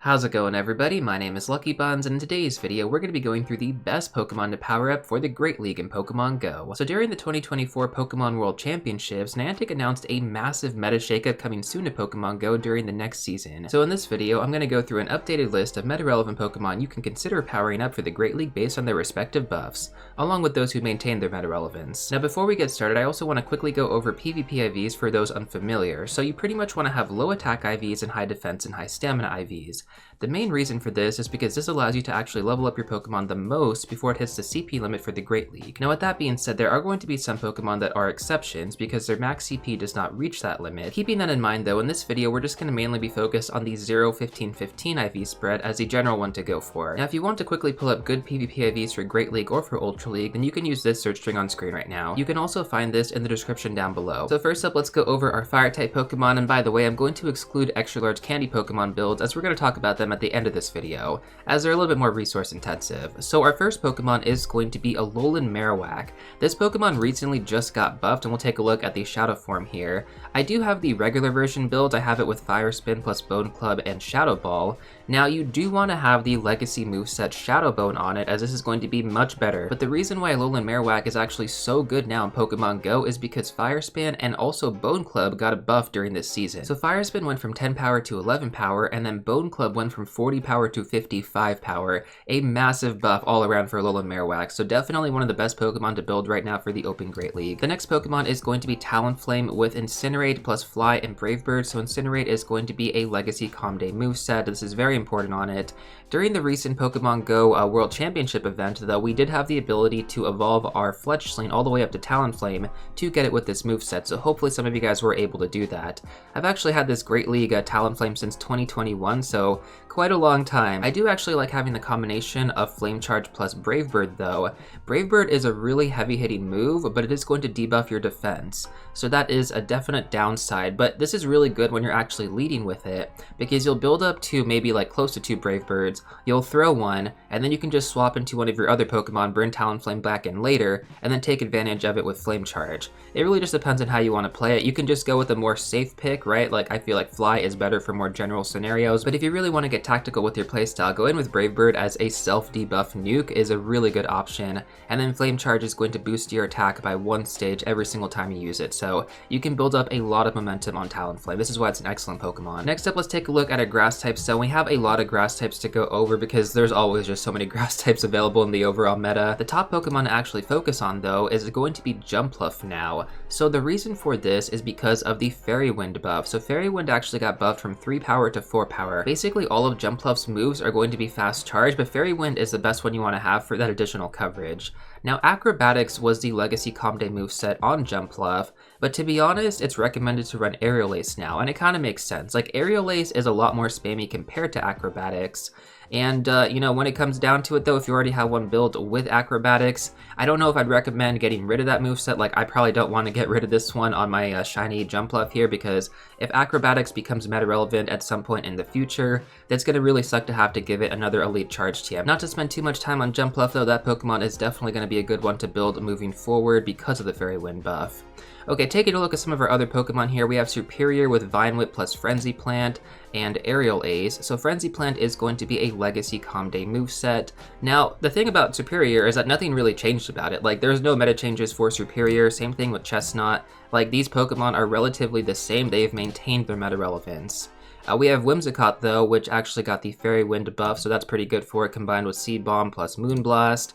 How's it going, everybody? My name is LuckyBunz, and in today's video we're going to be going through the best Pokemon to power up for the Great League in Pokemon GO. So during the 2024 Pokemon World Championships, Niantic announced a massive meta shakeup coming soon to Pokemon GO during the next season. So in this video, I'm going to go through an updated list of meta-relevant Pokemon you can consider powering up for the Great League based on their respective buffs, along with those who maintain their meta-relevance. Now before we get started, I also want to quickly go over PvP IVs for those unfamiliar. So you pretty much want to have low attack IVs and high defense and high stamina IVs. The main reason for this is because this allows you to actually level up your Pokemon the most before it hits the CP limit for the Great League. Now with that being said, there are going to be some Pokemon that are exceptions because their max CP does not reach that limit. Keeping that in mind though, in this video we're just going to mainly be focused on the 0-15-15 IV spread as the general one to go for. Now if you want to quickly pull up good PvP IVs for Great League or for Ultra League, then you can use this search string on screen right now. You can also find this in the description down below. So first up, let's go over our Fire type Pokemon, and by the way, I'm going to exclude extra large candy Pokemon builds as we're going to talk about them at the end of this video, as they're a little bit more resource intensive. So our first Pokemon is going to be Alolan Marowak. This Pokemon recently just got buffed, and we'll take a look at the Shadow form here. I do have the regular version build. I have it with Fire Spin plus Bone Club and Shadow Ball. Now you do want to have the Legacy moveset Shadow Bone on it, as this is going to be much better. But the reason why Alolan Marowak is actually so good now in Pokemon GO is because Fire Spin and also Bone Club got a buff during this season. So Fire Spin went from 10 power to 11 power, and then Bone Club went from 40 power to 55 power. A massive buff all around for Alolan Marowak, so definitely one of the best Pokemon to build right now for the Open Great League. The next Pokemon is going to be Talonflame with Incinerate plus Fly and Brave Bird. So Incinerate is going to be a Legacy Calm Day moveset. This is very important on it. During the recent Pokemon GO World Championship event, though, we did have the ability to evolve our Fletchling all the way up to Talonflame to get it with this moveset, so hopefully some of you guys were able to do that. I've actually had this Great League Talonflame since 2021, so quite a long time. I do actually like having the combination of Flame Charge plus Brave Bird though. Brave Bird is a really heavy hitting move, but it is going to debuff your defense, so that is a definite downside, but this is really good when you're actually leading with it, because you'll build up to maybe like close to 2 Brave Birds, you'll throw one, and then you can just swap into one of your other Pokemon, burn Talonflame back in later, and then take advantage of it with Flame Charge. It really just depends on how you want to play it. You can just go with a more safe pick, right? Like I feel like Fly is better for more general scenarios, but if you really want to get tactical with your playstyle, go in with Brave Bird as a self-debuff nuke is a really good option, and then Flame Charge is going to boost your attack by 1 stage every single time you use it, so you can build up a lot of momentum on Talonflame. This is why it's an excellent Pokemon. Next up, let's take a look at our grass types. So we have a lot of grass types to go over because there's always just so many grass types available in the overall meta. The top Pokemon to actually focus on though is going to be Jumpluff now. So the reason for this is because of the Fairy Wind buff. So Fairy Wind actually got buffed from 3 power to 4 power. Basically all of Jumpluff's moves are going to be fast charge, but Fairy Wind is the best one you want to have for that additional coverage. Now Acrobatics was the Legacy Calm Day moveset on Jumpluff, but to be honest, it's recommended to run Aerial Ace now, and it kind of makes sense. Like Aerial Ace is a lot more spammy compared to Acrobatics. And, you know, when it comes down to it though, if you already have one built with Acrobatics, I don't know if I'd recommend getting rid of that moveset. Like, I probably don't want to get rid of this one on my shiny Jumpluff here, because if Acrobatics becomes meta-relevant at some point in the future, that's going to really suck to have to give it another Elite Charge TM. Not to spend too much time on Jumpluff though, that Pokemon is definitely going to be a good one to build moving forward because of the Fairy Wind buff. Okay, taking a look at some of our other Pokemon here, we have Superior with Vine Whip plus Frenzy Plant and Aerial Ace. So Frenzy Plant is going to be a Legacy Calm Day moveset. Now, the thing about Superior is that nothing really changed about it. Like, there's no meta changes for Superior, same thing with Chestnut. Like, these Pokemon are relatively the same, they've maintained their meta relevance. We have Whimsicott though, which actually got the Fairy Wind buff, so that's pretty good for it, combined with Seed Bomb plus Moonblast.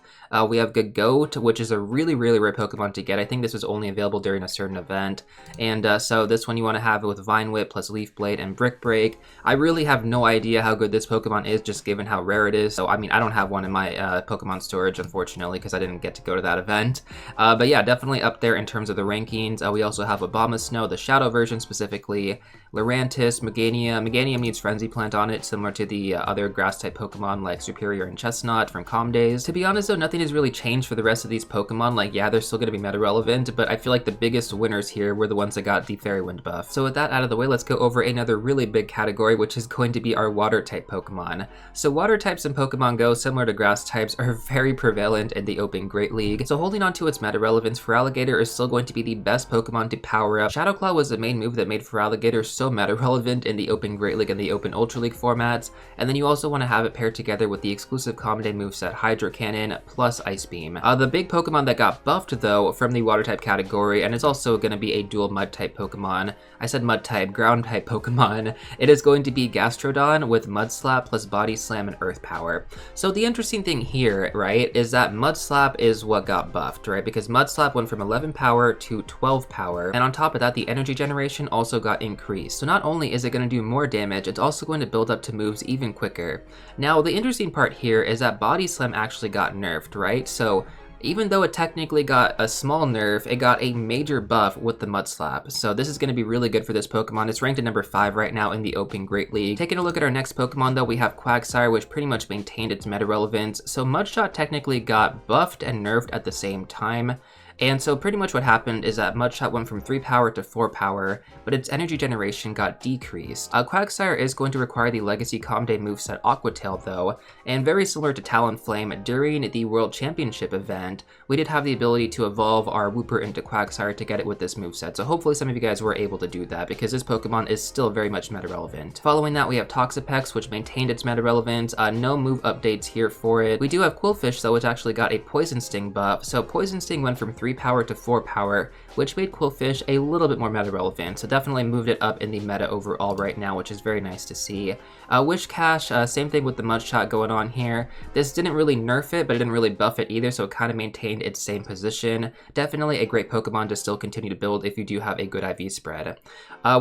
We have Gagoat, which is a really rare Pokemon to get. I think this was only available during a certain event. And so this one you want to have it with Vine Whip plus Leaf Blade and Brick Break. I really have no idea how good this Pokemon is, just given how rare it is. So, I mean, I don't have one in my Pokemon storage, unfortunately, because I didn't get to go to that event. But yeah, definitely up there in terms of the rankings. We also have Abomasnow, the Shadow version specifically, Lurantis, Meganium. Meganium needs Frenzy Plant on it, similar to the other Grass-type Pokemon like Superior and Chestnut from Calm Days. To be honest though, nothing has really changed for the rest of these Pokemon. Like, yeah, they're still going to be meta-relevant, but I feel like the biggest winners here were the ones that got the Fairy Wind buff. So with that out of the way, let's go over another really big category, which is going to be our Water-type Pokemon. So Water types in Pokemon GO, similar to Grass types, are very prevalent in the Open Great League. So holding on to its meta-relevance, Feraligatr is still going to be the best Pokemon to power up. Shadow Claw was the main move that made Feraligatr so meta-relevant in the Open Open Great League and the Open Ultra League formats, and then you also want to have it paired together with the exclusive Common Day moveset Hydro Cannon plus Ice Beam. The big Pokemon that got buffed though from the Water type category, and it's also going to be a dual Mud type Pokemon. I said Mud type, Ground type Pokemon. It is going to be Gastrodon with Mud Slap plus Body Slam and Earth Power. So the interesting thing here, right, is that Mud Slap is what got buffed, right? Because Mud Slap went from 11 power to 12 power, and on top of that, the energy generation also got increased. So not only is it going to do more damage, it's also going to build up to moves even quicker. Now, the interesting part here is that Body Slam actually got nerfed, right? So even though it technically got a small nerf, it got a major buff with the Mud Slap. So this is going to be really good for this Pokemon. It's ranked at number 5 right now in the Open Great League. Taking a look at our next Pokemon though, we have Quagsire, which pretty much maintained its meta relevance. So Mudshot technically got buffed and nerfed at the same time. And so pretty much what happened is that Mudshot went from 3 power to 4 power, but its energy generation got decreased. Quagsire is going to require the Legacy Common Day moveset Aqua Tail though, and very similar to Talonflame, during the World Championship event, we did have the ability to evolve our Wooper into Quagsire to get it with this moveset, so hopefully some of you guys were able to do that, because this Pokemon is still very much meta relevant. Following that, we have Toxapex, which maintained its meta relevance. No move updates here for it. We do have Quillfish though, which actually got a Poison Sting buff, so Poison Sting went from 3 power to 4 power, which made Quillfish a little bit more meta relevant, so definitely moved it up in the meta overall right now, which is very nice to see. Wishcash, same thing with the Mudshot going on here. This didn't really nerf it, but it didn't really buff it either, so it kind of maintained its same position. Definitely a great Pokemon to still continue to build if you do have a good IV spread.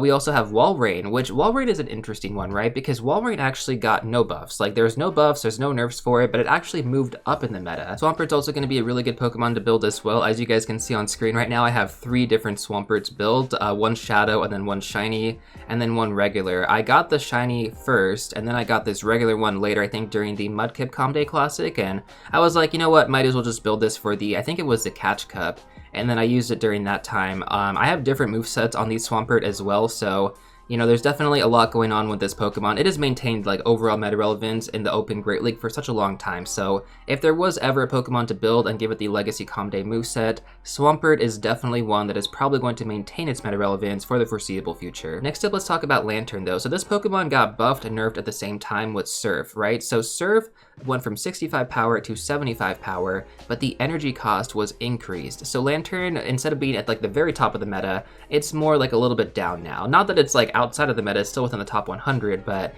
We also have Walrein, which Walrein is an interesting one, right? Because Walrein actually got no buffs. Like, there's no buffs, there's no nerfs for it, but it actually moved up in the meta. Swampert's also going to be a really good Pokemon to build as well. As you guys can see on screen right now, I have 3 different Swamperts built, one Shadow, and then one Shiny, and then one regular. I got the Shiny first, and then I got this regular one later, I think during the Mudkip Common Day Classic, and I was like, you know what, might as well just build this for the, I think it was the Catch Cup, and then I used it during that time. I have different movesets on the Swampert as well, so you know, there's definitely a lot going on with this Pokemon. It has maintained like overall meta relevance in the Open Great League for such a long time, so if there was ever a Pokemon to build and give it the Legacy Common Day moveset, Swampert is definitely one that is probably going to maintain its meta relevance for the foreseeable future. Next up, let's talk about Lantern though. So this Pokemon got buffed and nerfed at the same time with Surf, right? So Surf went from 65 power to 75 power, but the energy cost was increased. So Lantern, instead of being at like the very top of the meta, it's more like a little bit down now. Not that it's like outside of the meta, it's still within the top 100, but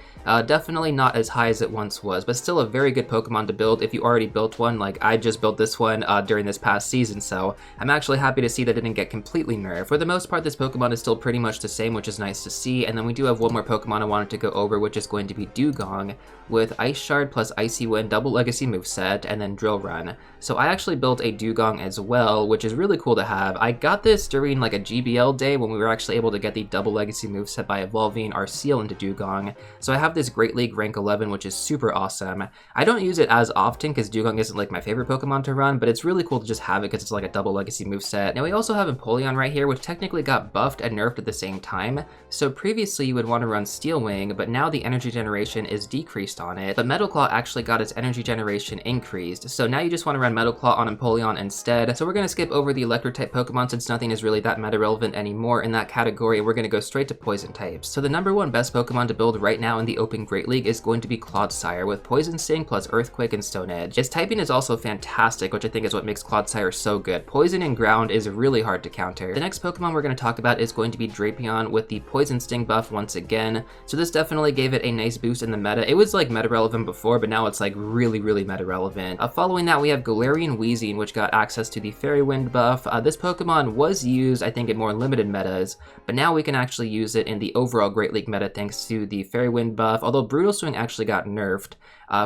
definitely not as high as it once was, but still a very good Pokemon to build if you already built one. Like, I just built this one during this past season, so I'm actually happy to see that it didn't get completely nerfed. For the most part, this Pokemon is still pretty much the same, which is nice to see, and then we do have one more Pokemon I wanted to go over, which is going to be Dugong, with Ice Shard plus Icy Wind double legacy moveset, and then Drill Run. So I actually built a Dugong as well, which is really cool to have. I got this during like a GBL day when we were actually able to get the double legacy moveset by evolving our Seal into Dugong. So I have this Great League rank 11, which is super awesome. I don't use it as often because Dugong isn't like my favorite Pokemon to run, but it's really cool to just have it because it's like a double legacy moveset. Now we also have Empoleon right here, which technically got buffed and nerfed at the same time. So previously you would want to run Steel Wing, but now the energy generation is decreased on it. But Metal Claw actually got its energy generation increased. So now you just want to run Metal Claw on Empoleon instead. So we're going to skip over the Electric type Pokemon since nothing is really that meta relevant anymore in that category. We're going to go straight to Poison types. So the number one best Pokemon to build right now in the Open Great League is going to be Clodsire with Poison Sting plus Earthquake and Stone Edge. Its typing is also fantastic, which I think is what makes Clodsire so good. Poison and Ground is really hard to counter. The next Pokemon we're going to talk about is going to be Drapion with the Poison Sting buff once again. So this definitely gave it a nice boost in the meta. It was like meta relevant before, but now it's like really meta relevant. Following that, we have Galarian Weezing, which got access to the Fairy Wind buff. This Pokemon was used, I think, in more limited metas, but now we can actually use it in the overall Great League meta thanks to the Fairy Wind buff, although Brutal Swing actually got nerfed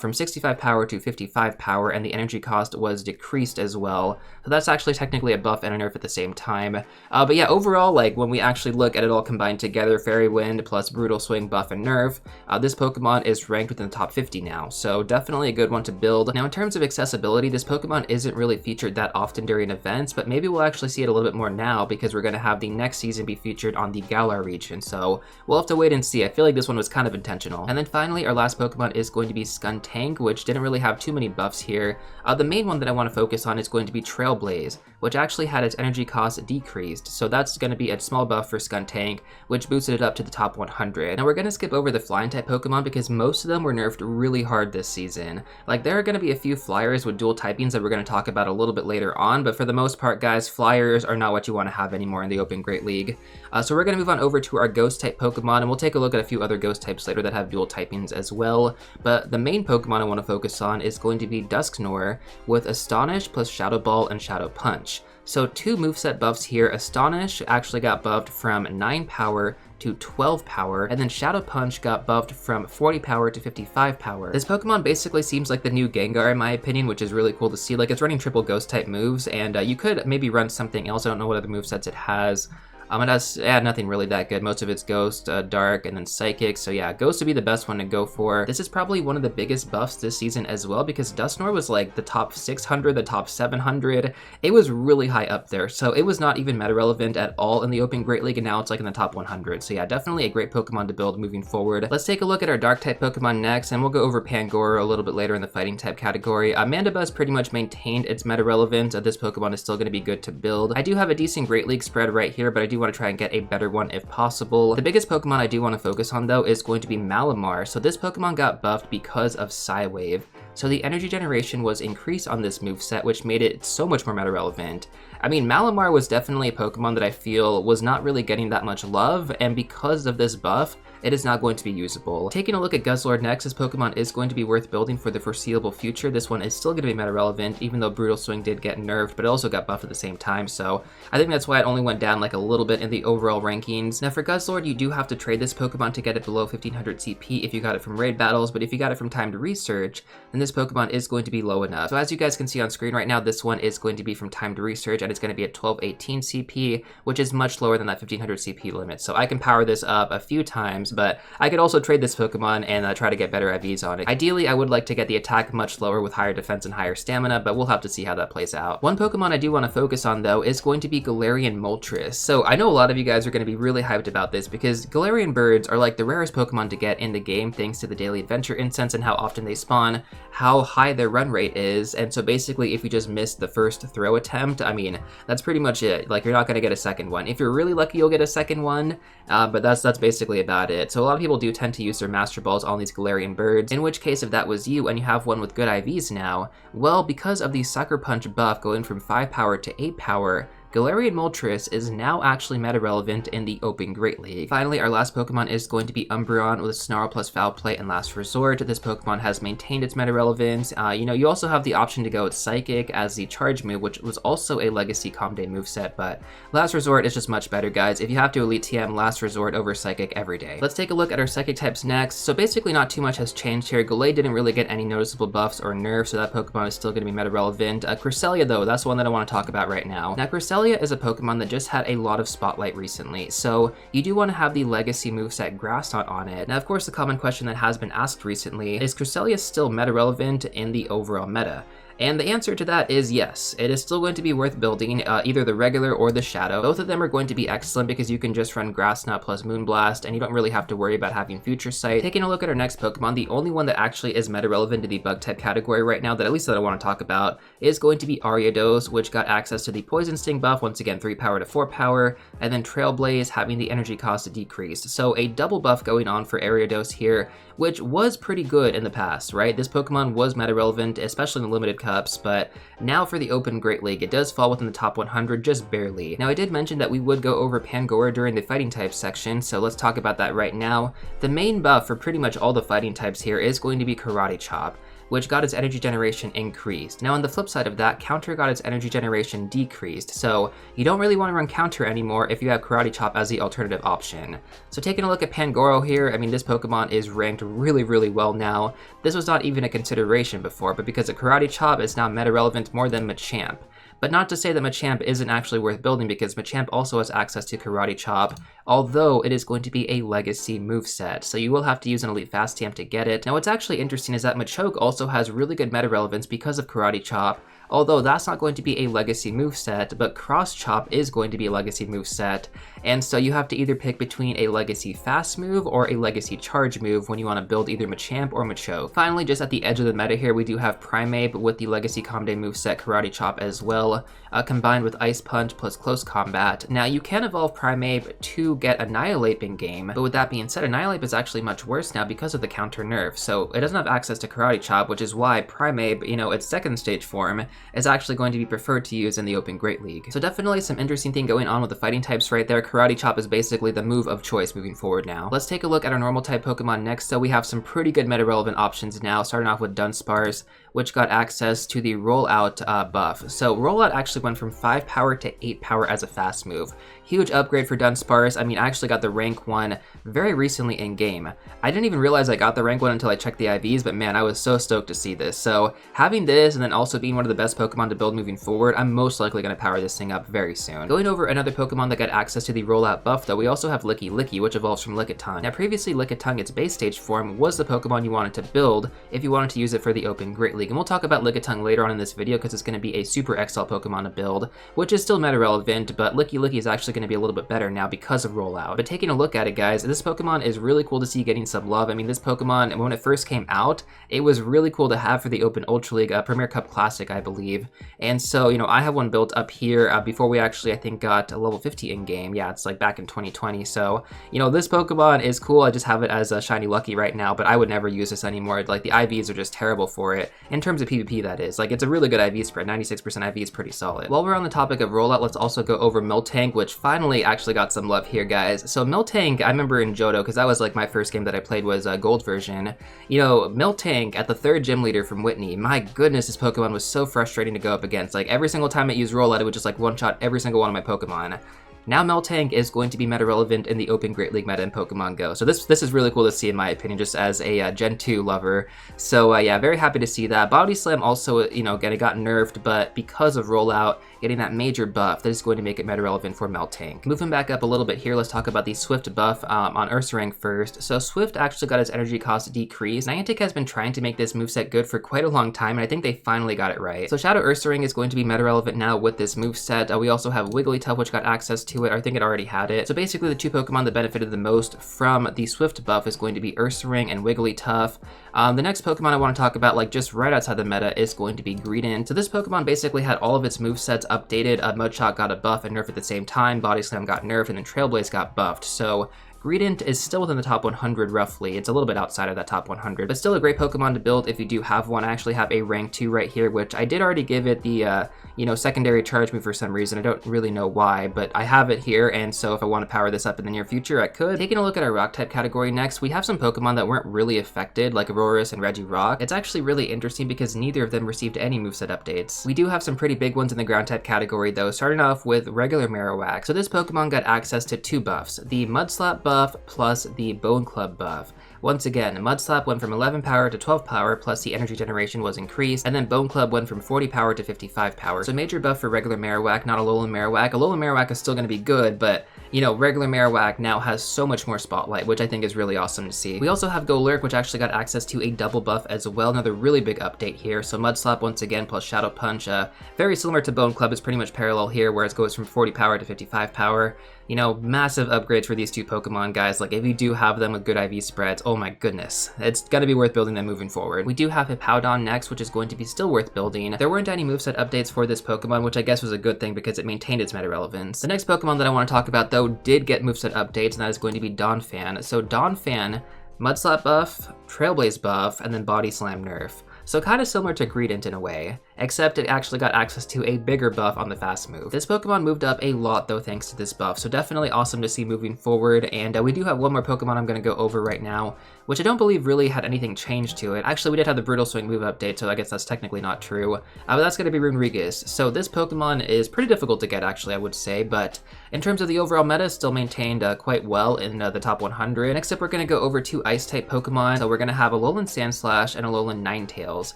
from 65 power to 55 power, and the energy cost was decreased as well. So that's actually technically a buff and a nerf at the same time. But yeah, overall, like when we actually look at it all combined together, Fairy Wind plus Brutal Swing buff and nerf, this Pokemon is ranked within the top 50 now, so definitely a good one to build. Now in terms of accessibility, this Pokemon isn't really featured that often during events, but maybe we'll actually see it a little bit more now because we're going to have the next season be featured on the Galar region, so we'll have to wait and see. I feel like this one was kind of intentional. And then finally, our last Pokemon is going to be Skuntank, which didn't really have too many buffs here. The main one that I want to focus on is going to be Trailblaze, which actually had its energy cost decreased. So that's going to be a small buff for Skuntank, which boosted it up to the top 100. Now we're going to skip over the flying type Pokemon because most of them were nerfed really hard this season. Like, there are going to be a few flyers with dual typings that we're going to talk about a little bit later on, but for the most part, guys, flyers are not what you want to have anymore in the Open Great League. So we're going to move on over to our ghost type Pokemon, and we'll take a look at a few other ghost types later that have dual typings as well. But the main Pokemon I want to focus on is going to be Dusknoir with Astonish plus Shadow Ball and Shadow Punch. So 2 moveset buffs here. Astonish actually got buffed from 9 power to 12 power, and then Shadow Punch got buffed from 40 power to 55 power. This Pokemon basically seems like the new Gengar in my opinion, which is really cool to see. Like, it's running triple ghost type moves, and you could maybe run something else. I don't know what other movesets it has. It has nothing really that good. Most of it's Ghost, Dark, and then Psychic. So yeah, Ghost would be the best one to go for. This is probably one of the biggest buffs this season as well, because Dusknoir was like the top 600, the top 700. It was really high up there. So it was not even meta relevant at all in the Open Great League, and now it's like in the top 100. So yeah, definitely a great Pokemon to build moving forward. Let's take a look at our Dark type Pokemon next, and we'll go over Pangoro a little bit later in the fighting type category. Mandibuzz pretty much maintained its meta relevance. This Pokemon is still going to be good to build. I do have a decent Great League spread right here, but I do want to try and get a better one if possible. The biggest Pokemon I do want to focus on though is going to be Malamar. So this Pokemon got buffed because of Psywave. So the energy generation was increased on this moveset, which made it so much more meta relevant. I mean, Malamar was definitely a Pokemon that I feel was not really getting that much love, and because of this buff, it is not going to be usable. Taking a look at Guzzlord next, this Pokemon is going to be worth building for the foreseeable future. This one is still going to be meta relevant, even though Brutal Swing did get nerfed, but it also got buffed at the same time, so I think that's why it only went down like a little bit in the overall rankings. Now for Guzzlord, you do have to trade this Pokemon to get it below 1500 CP if you got it from raid battles, but if you got it from timed research, then this Pokemon is going to be low enough. So as you guys can see on screen right now, this one is going to be from timed research, and it's going to be at 1218 CP, which is much lower than that 1500 CP limit. So I can power this up a few times, but I could also trade this Pokemon and try to get better IVs on it. Ideally, I would like to get the attack much lower with higher defense and higher stamina, but we'll have to see how that plays out. One Pokemon I do want to focus on though is going to be Galarian Moltres. So I know a lot of you guys are going to be really hyped about this because Galarian birds are like the rarest Pokemon to get in the game thanks to the daily adventure incense and how often they spawn, how high their run rate is, and so basically if you just miss the first throw attempt, I mean, that's pretty much it. Like, you're not going to get a second one. If you're really lucky, you'll get a second one, but that's basically about it. So a lot of people do tend to use their Master Balls on these Galarian birds, in which case if that was you and you have one with good IVs now, well, because of the Sucker Punch buff going from 5 power to 8 power, Galarian Moltres is now actually meta relevant in the Open Great League. Finally, our last Pokemon is going to be Umbreon with Snarl plus Foul Play and Last Resort. This Pokemon has maintained its meta relevance. You also have the option to go with Psychic as the charge move, which was also a Legacy Comday moveset, but Last Resort is just much better, guys. If you have to Elite TM, Last Resort over Psychic every day. Let's take a look at our Psychic types next. So basically not too much has changed here. Gallade didn't really get any noticeable buffs or nerfs, so that Pokemon is still going to be meta relevant. Cresselia though, that's the one that I want to talk about right now. Now Cresselia is a Pokemon that just had a lot of spotlight recently, so you do want to have the Legacy moveset Grass Knot on it. Now of course the common question that has been asked recently is Cresselia still meta relevant in the overall meta? And the answer to that is yes. It is still going to be worth building, either the regular or the shadow. Both of them are going to be excellent because you can just run Grass Knot plus Moonblast and you don't really have to worry about having Future Sight. Taking a look at our next Pokemon, the only one that actually is meta relevant to the bug type category right now, that at least that I want to talk about, is going to be Ariados, which got access to the Poison Sting buff, once again 3 power to 4 power, and then Trailblaze having the energy cost decreased. So a double buff going on for Ariados here, which was pretty good in the past, right? This Pokemon was meta relevant, especially in the limited cups, but now for the Open Great League, it does fall within the top 100 just barely. Now I did mention that we would go over Pangoro during the fighting types section, so let's talk about that right now. The main buff for pretty much all the fighting types here is going to be Karate Chop, which got its energy generation increased. Now on the flip side of that, Counter got its energy generation decreased, so you don't really want to run Counter anymore if you have Karate Chop as the alternative option. So taking a look at Pangoro here, I mean, this Pokemon is ranked really, really well now. This was not even a consideration before, but because of Karate Chop, it's now meta relevant more than Machamp. But not to say that Machamp isn't actually worth building, because Machamp also has access to Karate Chop, although it is going to be a Legacy moveset, so you will have to use an Elite Fast TM to get it. Now what's actually interesting is that Machoke also has really good meta relevance because of Karate Chop, although that's not going to be a legacy moveset, but Cross Chop is going to be a legacy moveset, and so you have to either pick between a legacy fast move or a legacy charge move when you want to build either Machamp or Machoke. Finally, just at the edge of the meta here, we do have Primeape with the legacy Comday moveset Karate Chop as well, combined with Ice Punch plus Close Combat. Now, you can evolve Primeape to get Annihilate in game, but with that being said, Annihilate is actually much worse now because of the counter nerf, so it doesn't have access to Karate Chop, which is why Primeape, its second stage form, is actually going to be preferred to use in the Open Great League. So definitely some interesting thing going on with the fighting types right there. Karate Chop is basically the move of choice moving forward now. Let's take a look at our normal type Pokemon next. So we have some pretty good meta relevant options now, starting off with Dunsparce, which got access to the Rollout buff. So Rollout actually went from 5 power to 8 power as a fast move. Huge upgrade for Dunsparce. I mean, I actually got the rank 1 very recently in game. I didn't even realize I got the rank 1 until I checked the IVs, but man, I was so stoked to see this. So having this and then also being one of the best Pokemon to build moving forward, I'm most likely going to power this thing up very soon. Going over another Pokemon that got access to the Rollout buff though, we also have Licky, which evolves from Lickitung. Now previously Lickitung, its base stage form, was the Pokemon you wanted to build if you wanted to use it for the Open Great League. And we'll talk about Lickitung later on in this video because it's going to be a Super XL Pokemon to build, which is still meta relevant, but Licky is actually going to be a little bit better now because of Rollout. But taking a look at it, guys, this Pokemon is really cool to see getting some love. I mean, this Pokemon, when it first came out, it was really cool to have for the Open Ultra League, Premier Cup Classic, I believe. And so, I have one built up here before we actually, I think, got a level 50 in game. Yeah, it's like back in 2020. So, this Pokemon is cool. I just have it as a Shiny Lucky right now, but I would never use this anymore. Like, the IVs are just terrible for it. In terms of PvP, that is. Like, it's a really good IV spread. 96% IV is pretty solid. While we're on the topic of Rollout, let's also go over Miltank, which finally actually got some love here, guys. So Miltank, I remember in Johto, because that was like my first game that I played was Gold version. Miltank at the 3rd gym leader from Whitney, my goodness, this Pokemon was so frustrating to go up against. Like, every single time it used Rollout, it would just like one-shot every single one of my Pokemon. Now Miltank is going to be meta relevant in the Open Great League meta in Pokemon Go. So this is really cool to see in my opinion, just as a Gen 2 lover. So yeah, very happy to see that. Body Slam also, again, it got nerfed, but because of Rollout, getting that major buff, that is going to make it meta relevant for Miltank. Moving back up a little bit here, let's talk about the Swift buff on Ursaring first. So Swift actually got its energy cost decreased. Niantic has been trying to make this moveset good for quite a long time, and I think they finally got it right. So Shadow Ursaring is going to be meta relevant now with this moveset. We also have Wigglytuff, which got access to it. I think it already had it. So basically the two Pokemon that benefited the most from the Swift buff is going to be Ursaring and Wigglytuff. The next Pokemon I want to talk about, like just right outside the meta, is going to be Greedent. So this Pokemon basically had all of its movesets updated. Mudshot got a buff and nerf at the same time, Body Slam got nerfed, and then Trailblaze got buffed. So Greedent is still within the top 100 roughly. It's a little bit outside of that top 100, but still a great Pokemon to build if you do have one. I actually have a rank 2 right here, which I did already give it the, secondary charge move for some reason. I don't really know why, but I have it here, and so if I want to power this up in the near future, I could. Taking a look at our rock type category next, we have some Pokemon that weren't really affected, like Aurorus and Regirock. It's actually really interesting because neither of them received any moveset updates. We do have some pretty big ones in the ground type category though, starting off with regular Marowak. So this Pokemon got access to 2 buffs, the Mudslap buff plus the Bone Club buff. Once again, Mudslap went from 11 power to 12 power, plus the energy generation was increased, and then Bone Club went from 40 power to 55 power. So major buff for regular Marowak, not Alolan Marowak. Alolan Marowak is still going to be good, but regular Marowak now has so much more spotlight, which I think is really awesome to see. We also have Golurk, which actually got access to a double buff as well, another really big update here. So Mudslap once again plus Shadow Punch, very similar to Bone Club, is pretty much parallel here, where it goes from 40 power to 55 power. Massive upgrades for these two Pokemon, guys. Like, if you do have them with good IV spreads, oh my goodness, it's gonna be worth building them moving forward. We do have Hippowdon next, which is going to be still worth building. There weren't any moveset updates for this Pokemon, which I guess was a good thing because it maintained its meta relevance. The next Pokemon that I want to talk about, though, did get moveset updates, and that is going to be Donphan. So Donphan, Mudslap buff, Trailblaze buff, and then Body Slam nerf. So kind of similar to Greedent in a way, except it actually got access to a bigger buff on the fast move. This Pokemon moved up a lot though thanks to this buff, so definitely awesome to see moving forward. And we do have one more Pokemon I'm going to go over right now, which I don't believe really had anything changed to it. Actually, we did have the Brutal Swing move update, so I guess that's technically not true. But that's going to be Runerigus. So this Pokemon is pretty difficult to get, actually, I would say, but in terms of the overall meta, still maintained quite well in the top 100. Next up, we're going to go over 2 Ice-type Pokemon. So we're going to have Alolan Sandslash and Alolan Ninetales.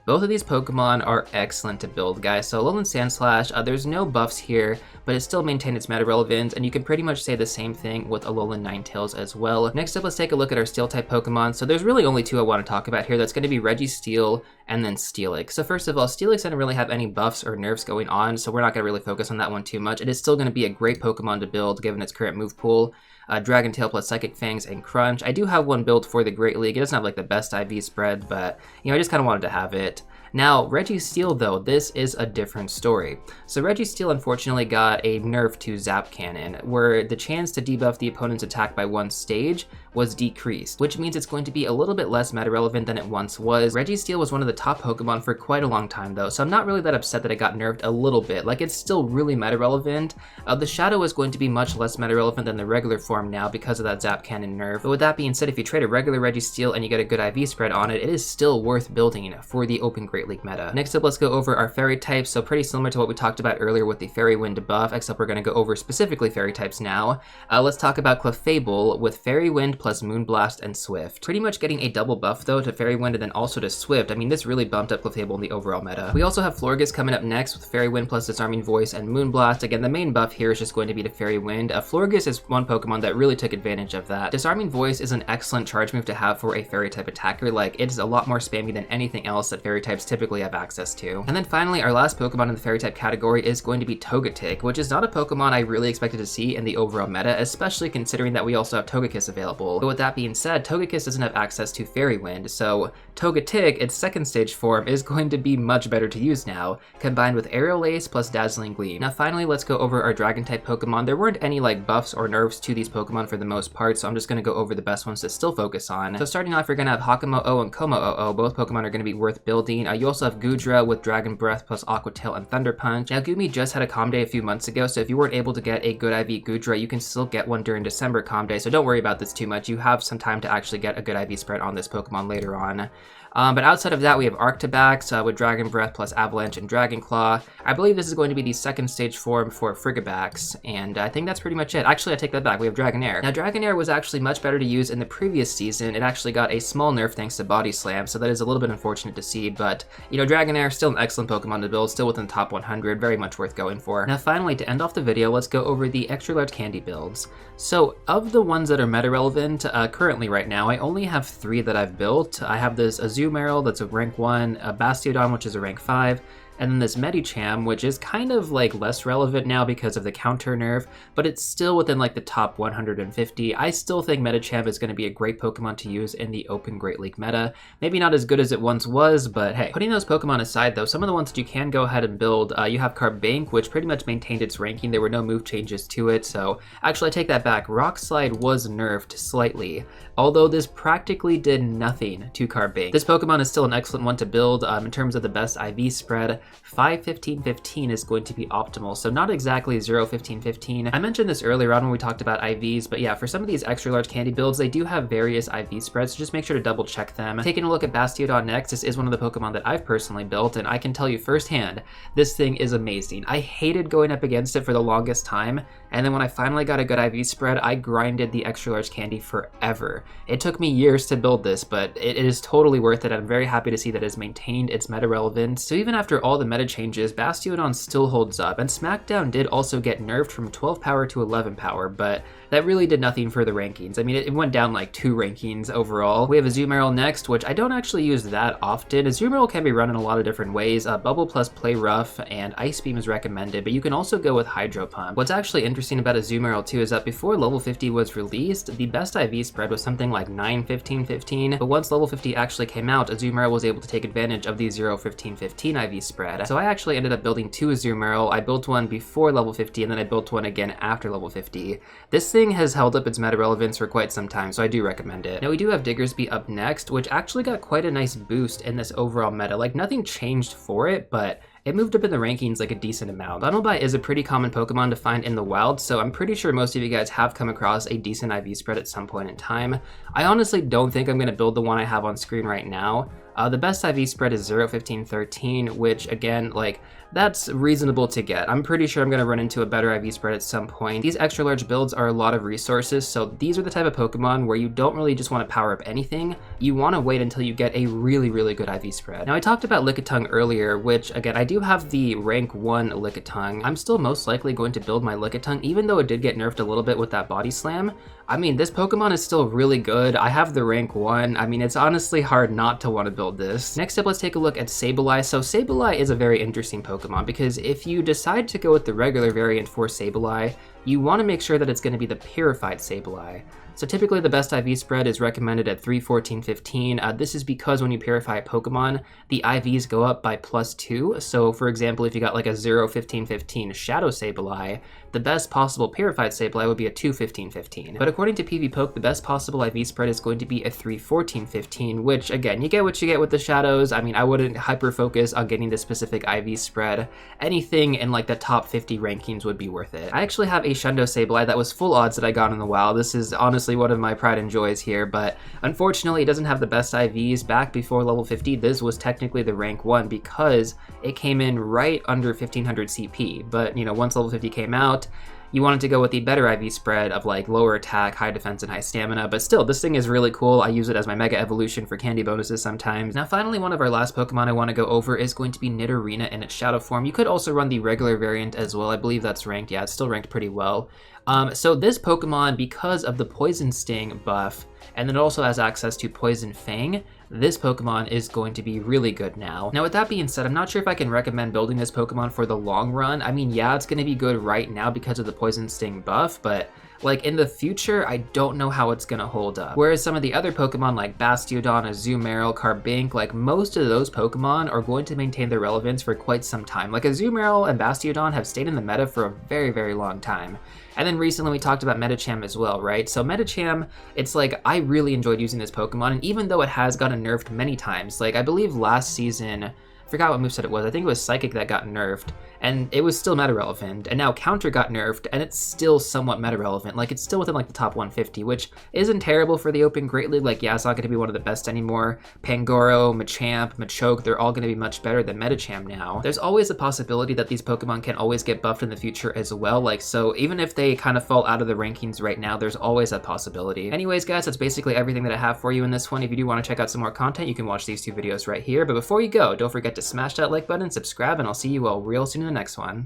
Both of these Pokemon are excellent to build, guys. So Alolan Sandslash, there's no buffs here, but it still maintained its meta relevance, and you can pretty much say the same thing with Alolan Ninetales as well. Next up, let's take a look at our Steel-type Pokemon. So there's really only two I want to talk about here. That's going to be Registeel and then Steelix. So first of all, Steelix didn't really have any buffs or nerfs going on, so we're not going to really focus on that one too much. It is still going to be a great Pokemon to build given its current move pool. Dragon Tail plus Psychic Fangs and Crunch. I do have one built for the Great League. It doesn't have like the best IV spread, but I just kind of wanted to have it. Now, Registeel though, this is a different story. So Registeel unfortunately got a nerf to Zap Cannon, where the chance to debuff the opponent's attack by one stage was decreased, which means it's going to be a little bit less meta relevant than it once was. Registeel was one of the top Pokemon for quite a long time though, so I'm not really that upset that it got nerfed a little bit. Like, it's still really meta relevant. The Shadow is going to be much less meta relevant than the regular form now because of that Zap Cannon nerf. But with that being said, if you trade a regular Registeel and you get a good IV spread on it, it is still worth building for the Open Great League meta. Next up, let's go over our Fairy types. So pretty similar to what we talked about earlier with the Fairy Wind buff, except we're going to go over specifically Fairy types now. Let's talk about Clefable with Fairy Wind plus Moonblast and Swift. Pretty much getting a double buff though to Fairy Wind and then also to Swift. I mean, this really bumped up Clefable in the overall meta. We also have Florges coming up next with Fairy Wind plus Disarming Voice and Moonblast. Again, the main buff here is just going to be to Fairy Wind. Florges is one Pokemon that really took advantage of that. Disarming Voice is an excellent charge move to have for a Fairy type attacker. Like, it is a lot more spammy than anything else that Fairy types typically have access to. And then finally, our last Pokemon in the Fairy type category is going to be Togetic, which is not a Pokemon I really expected to see in the overall meta, especially considering that we also have Togekiss available. But with that being said, Togekiss doesn't have access to Fairy Wind, so Togetic, its second stage form, is going to be much better to use now, combined with Aerial Ace plus Dazzling Gleam. Now finally, let's go over our Dragon type Pokemon. There weren't any like buffs or nerfs to these Pokemon for the most part, so I'm just going to go over the best ones to still focus on. So starting off, you're going to have Hakamo-O and Como-O-O. Both Pokemon are going to be worth building. You also have Goodra with Dragon Breath plus Aqua Tail and Thunder Punch. Now Gumi just had a Calm Day a few months ago, so if you weren't able to get a good IV Goodra, you can still get one during December Calm Day, so don't worry about this too much. You have some time to actually get a good IV spread on this Pokemon later on. But outside of that, we have Arctibax with Dragon Breath plus Avalanche and Dragon Claw. I believe this is going to be the second stage form for Frigibax, and I think that's pretty much it. Actually, I take that back. We have Dragonair. Now, Dragonair was actually much better to use in the previous season. It actually got a small nerf thanks to Body Slam, so that is a little bit unfortunate to see, but, Dragonair, still an excellent Pokemon to build, still within the top 100, very much worth going for. Now, finally, to end off the video, let's go over the extra large candy builds. So, of the ones that are meta relevant, currently right now, I only have 3 that I've built. I have this Azumarill, that's a rank 1, a Bastiodon, which is a rank 5, and then this Medicham, which is kind of like less relevant now because of the counter nerf, but it's still within like the top 150. I still think Medicham is going to be a great Pokemon to use in the Open Great League meta. Maybe not as good as it once was, but hey. Putting those Pokemon aside though, some of the ones that you can go ahead and build, you have Carbank, which pretty much maintained its ranking. There were no move changes to it, so actually I take that back. Rock Slide was nerfed slightly, although this practically did nothing to Carbank. This Pokemon is still an excellent one to build. In terms of the best IV spread, 5-15-15 is going to be optimal, so not exactly 0-15-15. I mentioned this earlier on when we talked about IVs, but yeah, for some of these extra large candy builds, they do have various IV spreads, so just make sure to double check them. Taking a look at Bastiodon next, this is one of the Pokemon that I've personally built, and I can tell you firsthand, this thing is amazing. I hated going up against it for the longest time, and then when I finally got a good IV spread, I grinded the extra large candy forever. It took me years to build this, but it is totally worth it. I'm very happy to see that it's maintained its meta relevance. So even after all the meta changes, Bastiodon still holds up, and Smackdown did also get nerfed from 12 power to 11 power, but that really did nothing for the rankings. I mean, it went down like 2 rankings overall. We have Azumarill next, which I don't actually use that often. Azumarill can be run in a lot of different ways. Bubble plus Play Rough and Ice Beam is recommended, but you can also go with Hydro Pump. What's actually interesting about Azumarill too is that before level 50 was released, the best IV spread was something like 9-15-15, but once level 50 actually came out, Azumarill was able to take advantage of the 0-15-15 IV spread. So I actually ended up building 2 Azumarill. I built one before level 50, and then I built one again after level 50. This thing has held up its meta relevance for quite some time, so I do recommend it. Now we do have Diggersby up next, which actually got quite a nice boost in this overall meta. Like, nothing changed for it, but it moved up in the rankings like a decent amount. Bunnelby is a pretty common Pokemon to find in the wild, so I'm pretty sure most of you guys have come across a decent IV spread at some point in time. I honestly don't think I'm going to build the one I have on screen right now. The best IV spread is 0, 15, 13, which again, like, that's reasonable to get. I'm pretty sure I'm going to run into a better IV spread at some point. These extra large builds are a lot of resources, so these are the type of Pokemon where you don't really just want to power up anything. You want to wait until you get a really, really good IV spread. Now, I talked about Lickitung earlier, which again, I do have the rank 1 Lickitung. I'm still most likely going to build my Lickitung, even though it did get nerfed a little bit with that body slam. I mean, this Pokemon is still really good. I have the rank 1. I mean, it's honestly hard not to want to build this. Next up, let's take a look at Sableye. So Sableye is a very interesting Pokemon because if you decide to go with the regular variant for Sableye, you want to make sure that it's going to be the purified Sableye. So typically the best IV spread is recommended at 3, 14, 15. This is because when you purify a Pokemon, the IVs go up by +2. So for example, if you got like a 0, 15, 15 Shadow Sableye, the best possible purified Sableye would be a 2, 15, 15. But according to PvPoke, the best possible IV spread is going to be a 3, 14, 15, which again, you get what you get with the Shadows. I mean, I wouldn't hyper focus on getting the specific IV spread. Anything in like the top 50 rankings would be worth it. I actually have a Shundo Sableye that was full odds that I got in the WoW. This is honestly one of my pride and joys here, but unfortunately it doesn't have the best IVs. Back before level 50, this was technically the rank 1 because it came in right under 1500 CP, but you know, once level 50 came out, you wanted to go with the better IV spread of like lower attack, high defense, and high stamina, but still, this thing is really cool. I use it as my Mega Evolution for candy bonuses sometimes. Now finally, one of our last Pokemon I want to go over is going to be Nidorina in its shadow form. You could also run the regular variant as well. I believe that's ranked. Yeah, it's still ranked pretty well. So this Pokemon, because of the Poison Sting buff, and then it also has access to Poison Fang, this Pokemon is going to be really good now. Now with that being said, I'm not sure if I can recommend building this Pokemon for the long run. I mean, yeah, it's going to be good right now because of the Poison Sting buff, but like in the future, I don't know how it's gonna hold up. Whereas some of the other Pokemon like Bastiodon, Azumarill, Carbink, like most of those Pokemon are going to maintain their relevance for quite some time. Like Azumarill and Bastiodon have stayed in the meta for a very, very long time. And then recently we talked about Medicham as well, right? So Medicham, it's like, I really enjoyed using this Pokemon, and even though it has gotten nerfed many times, like I believe last season, I forgot what moveset it was, I think it was Psychic that got nerfed, and it was still meta relevant, and now Counter got nerfed, and it's still somewhat meta relevant. Like, it's still within like the top 150, which isn't terrible for the Open Great League. Like, yeah, it's not going to be one of the best anymore. Pangoro, Machamp, Machoke, they're all going to be much better than Medicham now. There's always a possibility that these Pokemon can always get buffed in the future as well. Like, so even if they kind of fall out of the rankings right now, there's always that possibility. Anyways, guys, that's basically everything that I have for you in this one. If you do want to check out some more content, you can watch these 2 videos right here. But before you go, don't forget to smash that like button, subscribe, and I'll see you all real soon in the next one.